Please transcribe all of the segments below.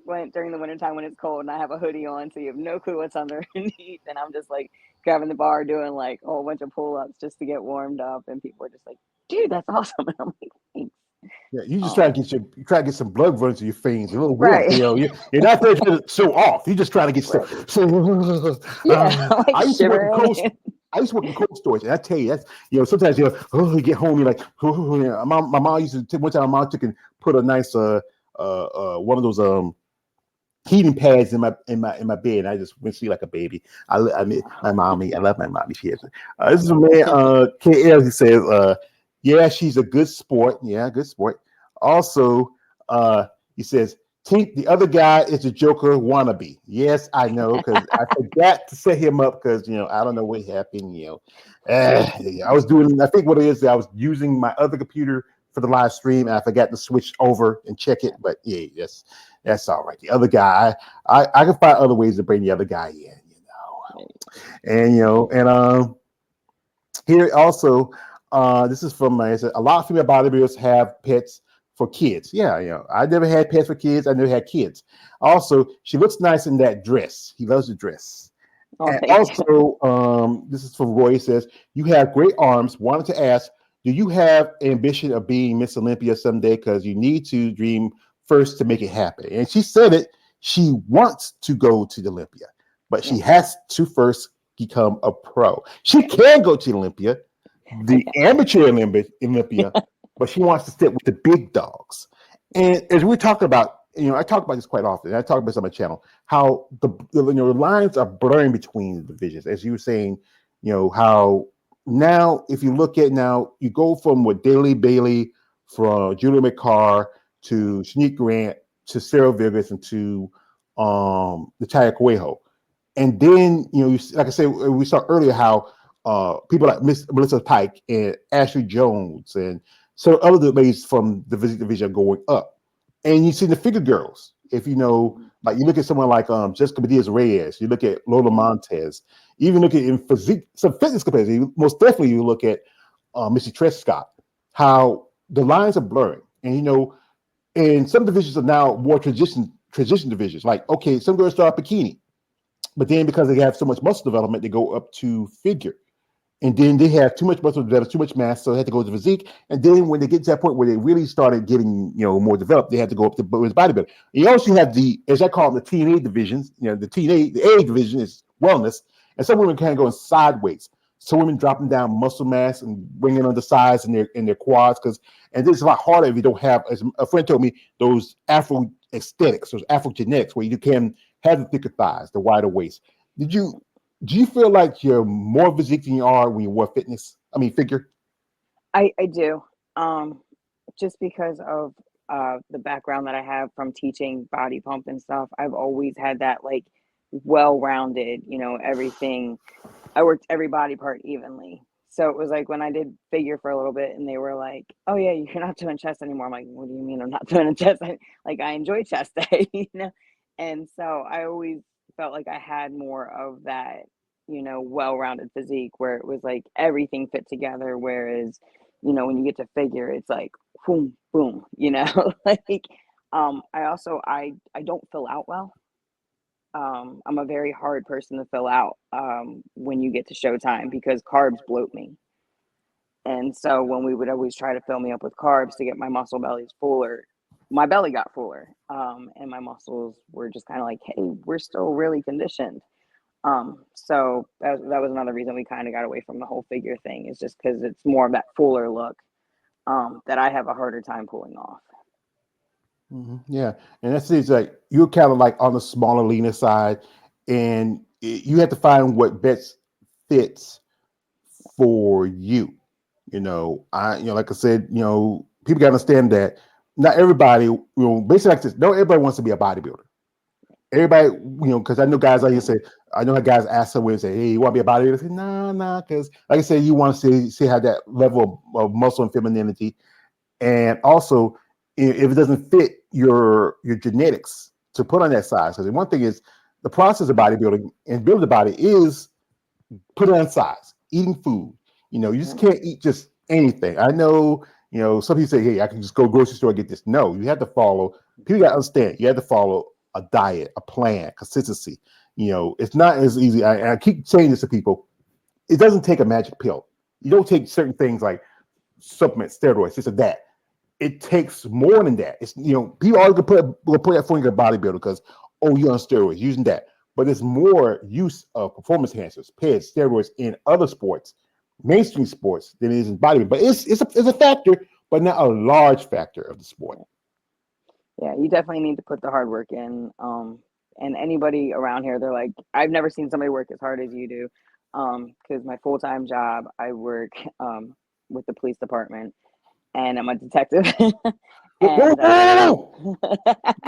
when during the wintertime when it's cold and I have a hoodie on, so you have no clue what's underneath, and I'm just like grabbing the bar, doing like a whole bunch of pull ups just to get warmed up, and people are just like, "Dude, that's awesome!" And I'm like, "Thanks." Yeah, you just try to Um, get you try to get some blood running to your veins, a little warmth. right, You're not there trying to show off. You're just trying to get right, stuff. yeah, I'm like I used to work in shivering. cold. I used to work in cold storage, and I tell you, that's sometimes you get home, you're like, yeah. My mom used to one time my mom took and put a nice one of those heating pads in my bed, and I just went to sleep like a baby. I mean my mommy, I love my mommy. She has this is a man KL. He says yeah, she's a good sport. Yeah, good sport. Also, he says, Tink, the other guy is a Joker wannabe. Yes, I know, because I forgot to set him up because, I don't know what happened. I was doing, I think what it is, I was using my other computer for the live stream and I forgot to switch over and check it. But yeah, that's all right. The other guy, I can find other ways to bring the other guy in. And here also, this is from my. A lot of female bodybuilders have pets for kids. Yeah, I never had pets for kids. I never had kids. Also, she looks nice in that dress. He loves the dress. Oh, And thank you. also, this is from Roy. He says, "You have great arms. Wanted to ask, do you have ambition of being Miss Olympia someday? Because you need to dream first to make it happen." And she said it. She wants to go to the Olympia, but Yeah, she has to first become a pro. She can go to Olympia, the okay. amateur Olympia, but she wants to sit with the big dogs. And as we talk about, I talk about this quite often. I talk about this on my channel, how the lines are blurring between the divisions. As you were saying, how now, if you look at now, you go from what Daley Bailey, from Julia McCarr to Shanique Grant to Sarah Vigors and to Natalia Cuejo. And then, like I said, we saw earlier how people like Miss Melissa Pike and Ashley Jones and so other ladies from the physique division are going up. And you see the figure girls. If like you look at someone like Jessica Medeiros Reyes, you look at Lola Yeah, Montez, even look at in physique, some fitness capacity, most definitely you look at Missy Trescott, how the lines are blurring. And and some divisions are now more transition divisions. Like, okay, some girls start bikini, but then because they have so much muscle development, they go up to figure. And then they have too much muscle development, too much mass, so they had to go to physique. And then when they get to that point where they really started getting, more developed, they had to go up to bodybuilding. You also have as I call them, the TNA divisions. The A division is wellness, and some women kind of going sideways. Some women dropping down muscle mass and bringing on the size in their quads, and this is a lot harder if you don't have. As a friend told me, those Afro aesthetics, those Afro genetics, where you can have the thicker thighs, the wider waist. Did you do you feel like you're more physique than you are when you wear fitness? I mean, figure. I do. Um, just because of the background that I have from teaching body pump and stuff, I've always had that like well-rounded, everything. I worked every body part evenly. So it was like when I did figure for a little bit and they were like, "Oh yeah, you're not doing chest anymore." I'm like, "What do you mean I'm not doing a chest?" Like I enjoy chest day. And so I always felt like I had more of that, well-rounded physique where it was like everything fit together. Whereas, when you get to figure, it's like boom, boom, like I don't fill out well. I'm a very hard person to fill out when you get to showtime because carbs bloat me. And so when we would always try to fill me up with carbs to get my muscle bellies fuller, my belly got fuller. And my muscles were just kind of like, hey, we're still really conditioned. So that was another reason we kind of got away from the whole figure thing, is just because it's more of that fuller look that I have a harder time pulling off. Yeah, and that's it's like you're kind of like on the smaller, leaner side, and you have to find what best fits for you. Like I said, people got to understand that not everybody, basically like this. No, everybody wants to be a bodybuilder. Everybody, because I know guys like you say, I know how guys ask someone and say, "Hey, you want to be a bodybuilder?" I say, "Nah, nah," because like I said, you want to see how that level of muscle and femininity, and also if it doesn't fit your genetics to put on that size. Because one thing is the process of bodybuilding and building the body is putting on size, eating food. You just Yeah. can't eat just anything. I know, some people say, "Hey, I can just go grocery store and get this." No, you have to follow. People got to understand. You have to follow a diet, a plan, consistency. It's not as easy. I keep saying this to people. It doesn't take a magic pill. You don't take certain things like supplements, steroids, this or that. It takes more than that. It's people always put that for your bodybuilder because you're on steroids using that. But there's more use of performance enhancers, PEDs, steroids in other sports, mainstream sports than it is in bodybuilding. But it's a factor, but not a large factor of the sport. Yeah, you definitely need to put the hard work in. And anybody around here, they're like, I've never seen somebody work as hard as you do. Because my full-time job, I work with the police department, and I'm a detective. And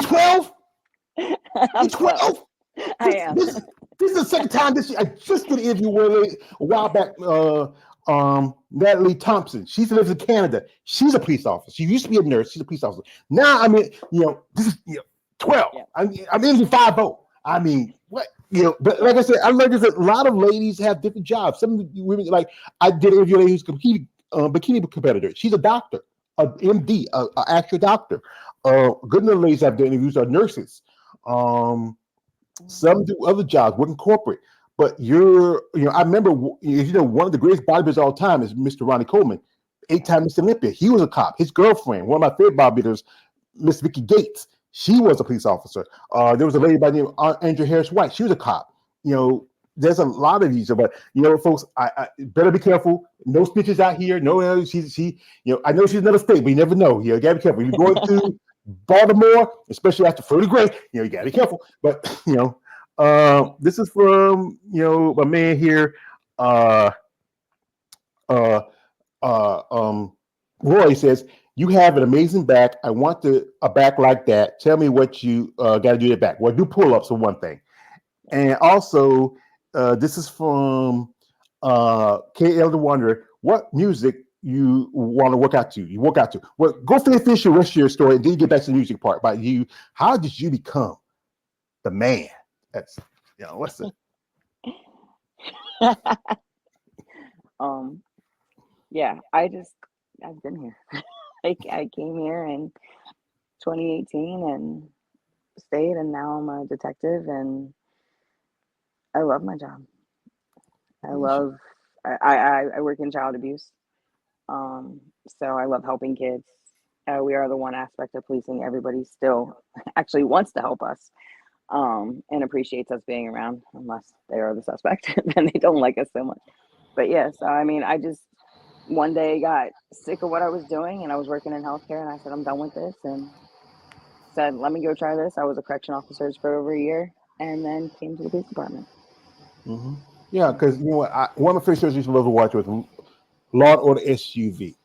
12? I'm 12? I am. This is the second time this year. I just did an interview with a while back. Natalie Thompson. She lives in Canada. She's a police officer. She used to be a nurse. She's a police officer. Now I mean, this is 12. Yeah. I'm in 5-0. I mean, what? But like I said, I learned that a lot of ladies have different jobs. Some women, like I did an interview with a lady who's a bikini competitor. She's a doctor, an MD, an actual doctor. Good enough ladies have done interviews are nurses. Some do other jobs, work in corporate. But I remember, one of the greatest bodybuilders of all time is Mr. Ronnie Coleman, 8-time Mr. Olympia. He was a cop. His girlfriend, one of my favorite bodybuilders, Miss Vicky Gates, she was a police officer. There was a lady by the name of Andrew Harris White. She was a cop. There's a lot of these, but folks, I better be careful. No snitches out here. No, she. I know she's another state, but you never know. You gotta be careful. You're going to Baltimore, especially after 30 grade. You gotta be careful. But this is from my man here, Roy says, "You have an amazing back. I want a back like that. Tell me what you got to do to back." Well, do pull-ups for one thing, and also this is from KL the Wanderer. What music you want to work out to? You work out to? Well, go finish your rest of your story, and then you get back to the music part. About you, how did you become the man? That's what's the Yeah, I've been here. I came here in 2018 and stayed, and now I'm a detective, and I love my job. I work in child abuse, so I love helping kids. We are the one aspect of policing everybody still actually wants to help us, and appreciates us being around, unless they are the suspect, then they don't like us so much. But yeah, so I mean, I just one day got sick of what I was doing, and I was working in healthcare, and I said, I'm done with this, and said, let me go try this. I was a correction officer for over a year, and then came to the police department. Mm-hmm. Yeah, because one of my favorite shows I used to love to watch was Law and Order SUV.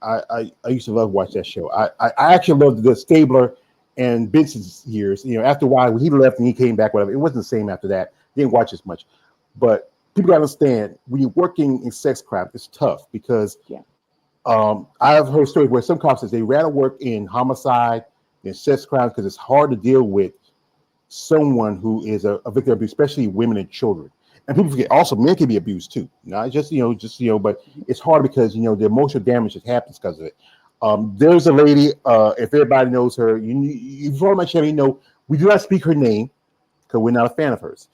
I used to love to watch that show. I actually loved the Stabler and Benson's years. After a while, when he left and he came back, whatever, it wasn't the same after that. Didn't watch as much. But people gotta understand, when you're working in sex crime, it's tough because I've heard stories where some cops say they rather work in homicide than sex crimes because it's hard to deal with someone who is a victim of abuse, especially women and children. And people forget also men can be abused too. Not just but it's hard because the emotional damage that happens because of it. There's a lady, if everybody knows her, you follow my channel, we do not speak her name because we're not a fan of hers.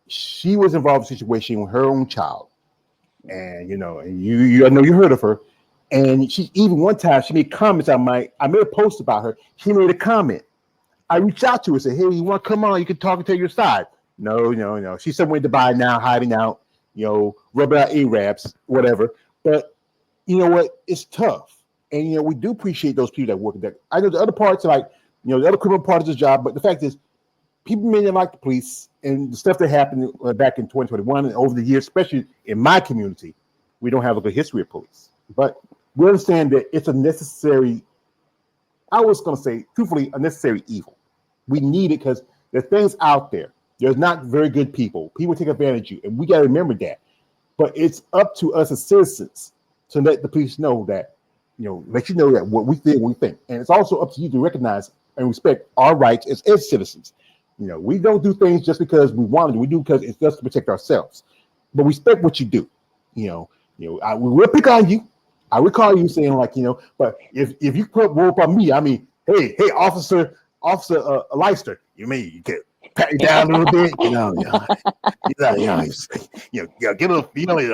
She was involved in a situation with her own child, and and I know you heard of her. And she even one time she made comments on I made a post about her. She made a comment. I reached out to her and said, "Hey, you want to come on? You can talk and tell your side." No. She's somewhere in Dubai now, hiding out, rubbing out Arabs, whatever. But you know what? It's tough. And we do appreciate those people that work there. I know the other parts are like, the other criminal part of the job, but the fact is, people may not like the police and the stuff that happened back in 2021 and over the years, especially in my community, we don't have a good history of police. But we understand that it's a necessary, I was going to say, truthfully, a necessary evil. We need it because there's things out there. There's not very good people. People take advantage of you, and we got to remember that. But it's up to us as citizens to let the police know that, let you know that what we think. And it's also up to you to recognize and respect our rights as citizens. We don't do things just because we want to. We do because it's just to protect ourselves. But respect what you do. We will pick on you. I recall you saying but if you put rope on me, I mean, hey, officer, Officer Leister, you mean you can pat it down a little bit, get a little feeling,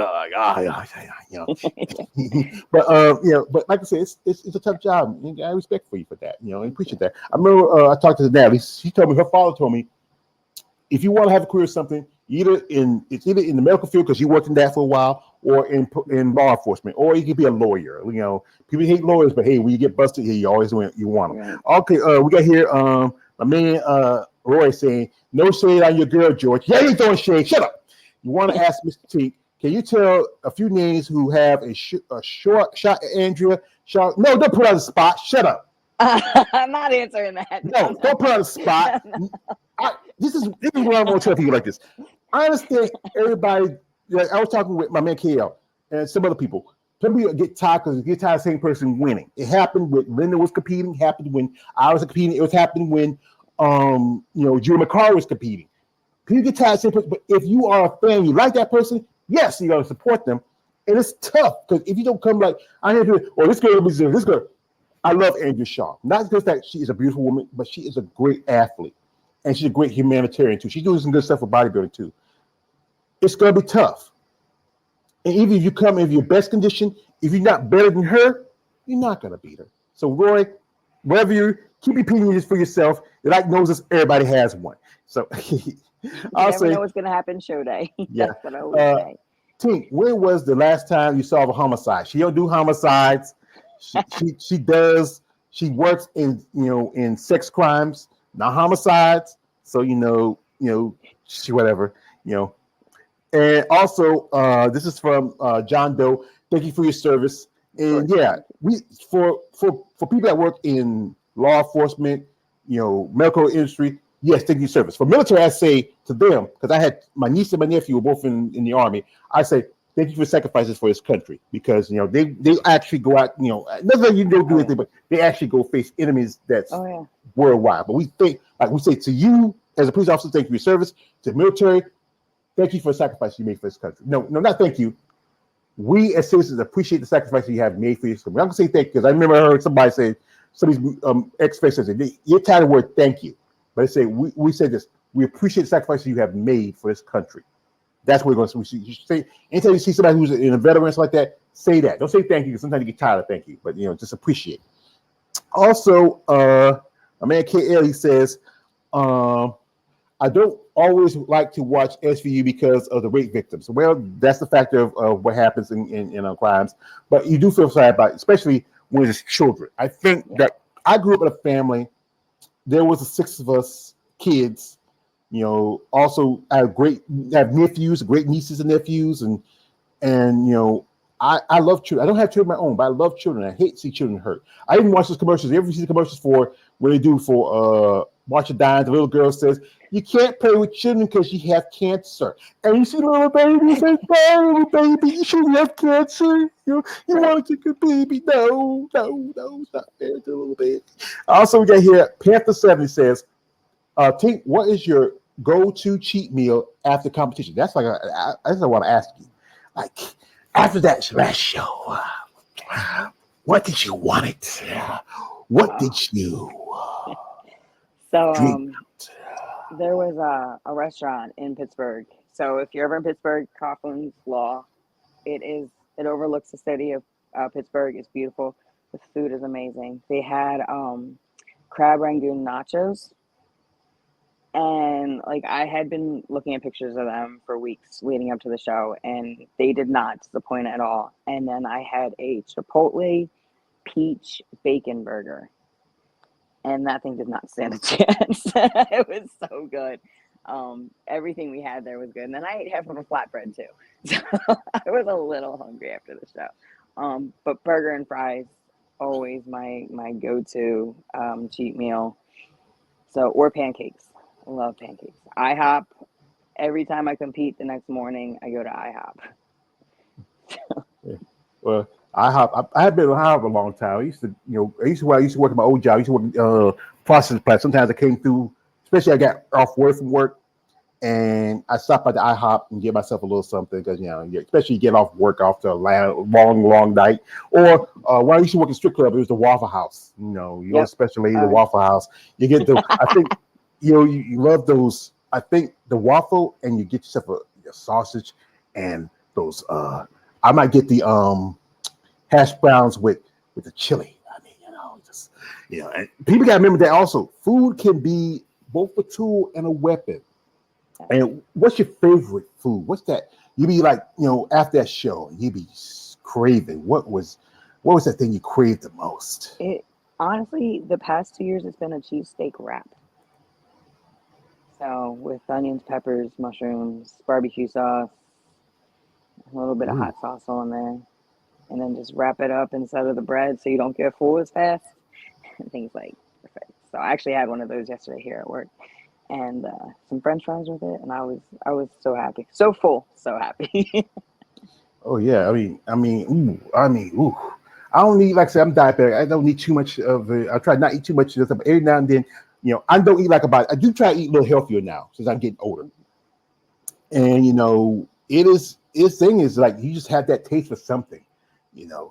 but like I said, it's a tough job. I have respect for you for that, and appreciate that. I remember I talked to Natalie. She told me her father told me if you want to have a career or something, it's either in the medical field because you worked in that for a while, or in law enforcement, or you could be a lawyer. People hate lawyers, but hey, when you get busted here, you always want them. Right. Okay, we got here my man Roy saying no shade on your girl George. Yeah, you throwing shade. Shut up. You want to ask Mr. Tink, can you tell a few names who have a short shot at Andrea? No, don't put her on the spot. Shut up. I'm not answering that. No, don't put her on the spot. This is what I'm going to tell people like this. I understand everybody. I was talking with my man KL and some other people. Some people get tired because they get tired of the same person winning. It happened when Linda was competing. It happened when I was competing. It was happening when Julie McCarr was competing. People get tired of the same person. But if you are a fan, you like that person, yes, you got to support them. And it's tough because if you don't come like I hear people, this girl. I love Andrea Shaw. Not just that she is a beautiful woman, but she is a great athlete. And she's a great humanitarian too. She's doing some good stuff for bodybuilding too. It's gonna be tough. And even if you come in your best condition, if you're not better than her, you're not gonna beat her. So Roy, wherever you keep repeating this for yourself, the like knows everybody has one. So I'll never know what's gonna happen show day. Yeah. That's what I always say. Tink, when was the last time you saw a homicide? She don't do homicides. She does. She works in sex crimes, not homicides. So she whatever. And also this is from John Doe. Thank you for your service. And yeah, we for people that work in law enforcement, medical industry. Yes, thank you for your service. For military, I say to them because I had my niece and my nephew were both in the Army. I say, thank you for sacrifices for this country because they actually go out, nothing you don't do anything, but they actually go face enemies that's worldwide. But we think, like we say to you as a police officer, thank you for your service. To the military, thank you for the sacrifice you made for this country. No, not thank you. We as citizens appreciate the sacrifice you have made for this country. I'm gonna say thank you because I remember I heard somebody say, somebody's ex-face said, you're tired of the word thank you. But I say we say this, we appreciate the sacrifice you have made for this country. That's what we're going to say. Anytime you see somebody who's in a veteran like that, say that. Don't say thank you because sometimes you get tired of thank you, but just appreciate. Also, a man KL, he says, I don't always like to watch SVU because of the rape victims. Well, that's the factor of what happens in crimes, but you do feel sad about it, especially when it's children. I think that I grew up in a family. There was the 6 of us kids. Also I have nephews, great nieces and nephews, and I love children. I don't have children of my own, but I love children. I hate to see children hurt. I even watch those commercials. You ever see the commercials for what they do for March of Dimes? The little girl says, you can't play with children because you have cancer. And you see the little baby say, oh, baby, you shouldn't have cancer. You want to take a baby. No, it's not fair to the little baby. Also, we got here, Panther 70 says, Tink, what is your go-to cheat meal after competition? That's what I want to ask you. Like, after that last show, what did you want it? What did you drink? There was a restaurant in Pittsburgh. So if you're ever in Pittsburgh, Coughlin's Law, it overlooks the city of Pittsburgh. It's beautiful. The food is amazing. They had crab rangoon nachos. And I had been looking at pictures of them for weeks leading up to the show, and they did not disappoint at all. And then I had a Chipotle peach bacon burger, and that thing did not stand a chance. It was so good. Everything we had there was good. And then I ate half of a flatbread too. So I was a little hungry after the show. But burger and fries, always my go-to cheat meal. So, or pancakes. I love pancakes. IHOP. Every time I compete the next morning, I go to IHOP. Well, IHOP. I have been at IHOP a long time. I used to work at my old job. I used to work process plant. Sometimes I came through, especially I got off work from work. and I stop at the IHOP and get myself a little something because especially you get off work after a long night. Or when I used to work in strip club, it was the Waffle House. You go to Yep. Special Lady, the Waffle House. You get the. I think you love those. I think the waffle, and you get yourself a sausage and those. I might get the hash browns with the chili. I mean, just and people gotta remember that also. Food can be both a tool and a weapon. And what's your favorite food? What's that? You be like, after that show, you be craving. What was that thing you craved the most? Honestly, the past 2 years, it's been a cheesesteak wrap. So with onions, peppers, mushrooms, barbecue sauce, a little bit of Ooh. hot sauce on there, and then just wrap it up inside of the bread so you don't get full as fast. And things like perfect. So I actually had one of those yesterday here at work, and some French fries with it, and I was so happy, so full, so happy. Oh yeah, ooh. I don't need, like I said, I'm diabetic. I don't need too much of it. I try not to eat too much of this, but every now and then, I don't eat I do try to eat a little healthier now since I'm getting older. And its thing is like you just have that taste for something.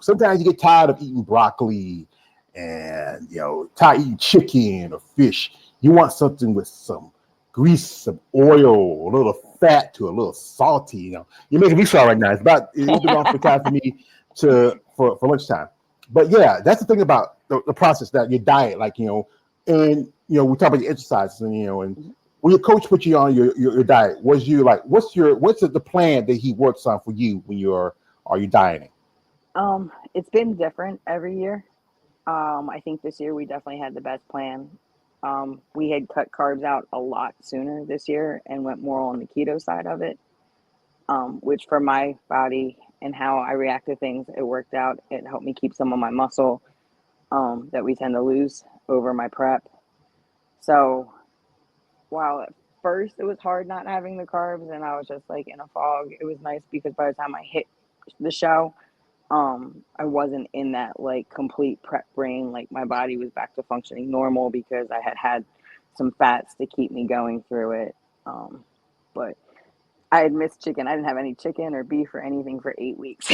Sometimes you get tired of eating broccoli and tired of eating chicken or fish. You want something with some grease, some oil, a little fat to a little salty. You're making me sorry right now. It's the wrong time for me for lunchtime. But yeah, that's the thing about the process, that your diet, and we talk about your exercises, and when your coach put you on your diet, was you like, what's the plan that he works on for you when are you dieting? It's been different every year. I think this year we definitely had the best plan. We had cut carbs out a lot sooner this year and went more on the keto side of it, which for my body and how I react to things, it worked out. It helped me keep some of my muscle that we tend to lose over my prep. So while at first it was hard not having the carbs and I was just like in a fog, it was nice because by the time I hit the show, I wasn't in that like complete prep brain. Like my body was back to functioning normal because I had some fats to keep me going through it. But I had missed chicken. I didn't have any chicken or beef or anything for 8 weeks.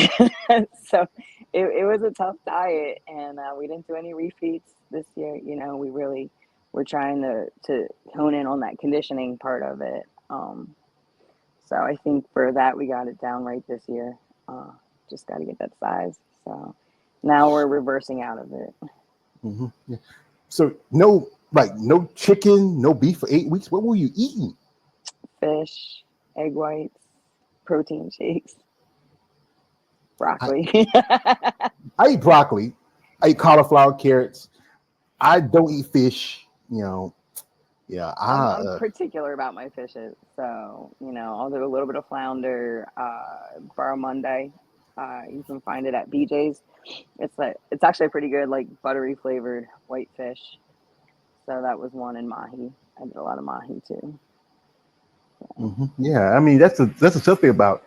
So it was a tough diet, and we didn't do any refeeds this year. We really were trying to hone in on that conditioning part of it. So I think for that, we got it down right this year. Just got to get that size. So now we're reversing out of it. Mm-hmm. Yeah. So no chicken, no beef for 8 weeks. What were you eating? Fish, egg whites, protein shakes, broccoli. I eat broccoli. I eat cauliflower, carrots. I don't eat fish. Yeah. I'm particular about my fishes, so I'll do a little bit of flounder, barramundi. You can find it at BJ's. It's actually pretty good, like buttery flavored white fish. So that was one in mahi. I did a lot of mahi too. Mm-hmm. Yeah, I mean that's the tough thing about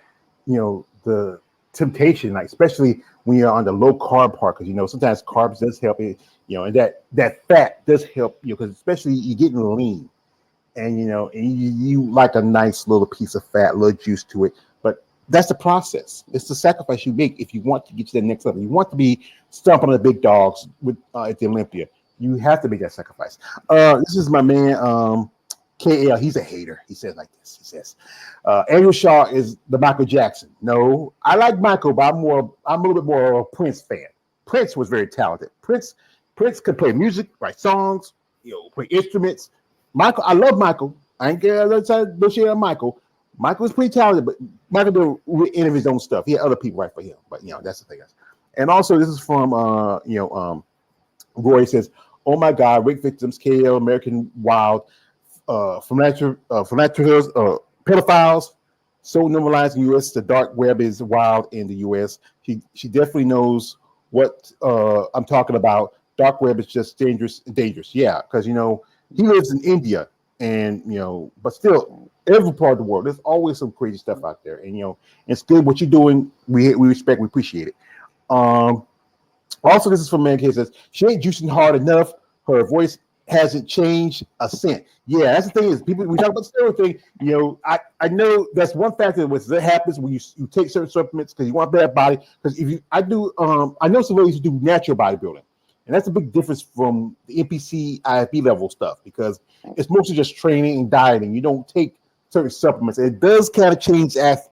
the temptation, like especially when you're on the low carb part, because sometimes carbs does help it, and that fat does help you because especially you're getting lean, and you like a nice little piece of fat, little juice to it, but that's the process. It's the sacrifice you make if you want to get to the next level. You want to be stomping on the big dogs with at the Olympia. You have to make that sacrifice. This is my man. KL, he's a hater. He says like this. He says, Andrew Shaw is the Michael Jackson. No, I like Michael, but I'm a little bit more of a Prince fan. Prince was very talented. Prince could play music, write songs, play instruments. Michael, I love Michael. I ain't get no shit on Michael. Michael was pretty talented, but Michael did any of his own stuff. He had other people write for him, but that's the thing. And also, this is from Roy says, "Oh my God, rape victims, KL, American Wild." Philanthropists, pedophiles, so normalized in the U.S. The dark web is wild in the U.S. She definitely knows what I'm talking about. Dark web is just dangerous. Yeah, because he lives in India, and but still, every part of the world, there's always some crazy stuff out there, and it's good what you're doing. We respect, we appreciate it. Also, this is from Man K says she ain't juicing hard enough. Her voice hasn't changed a cent. Yeah, that's the thing is people we talk about the steroid thing. I know that's one factor that happens when you take certain supplements because you want a better body. Because if you I know some ladies who do natural bodybuilding, and that's a big difference from the NPC IFB level stuff because it's mostly just training and dieting. You don't take certain supplements. It does kind of change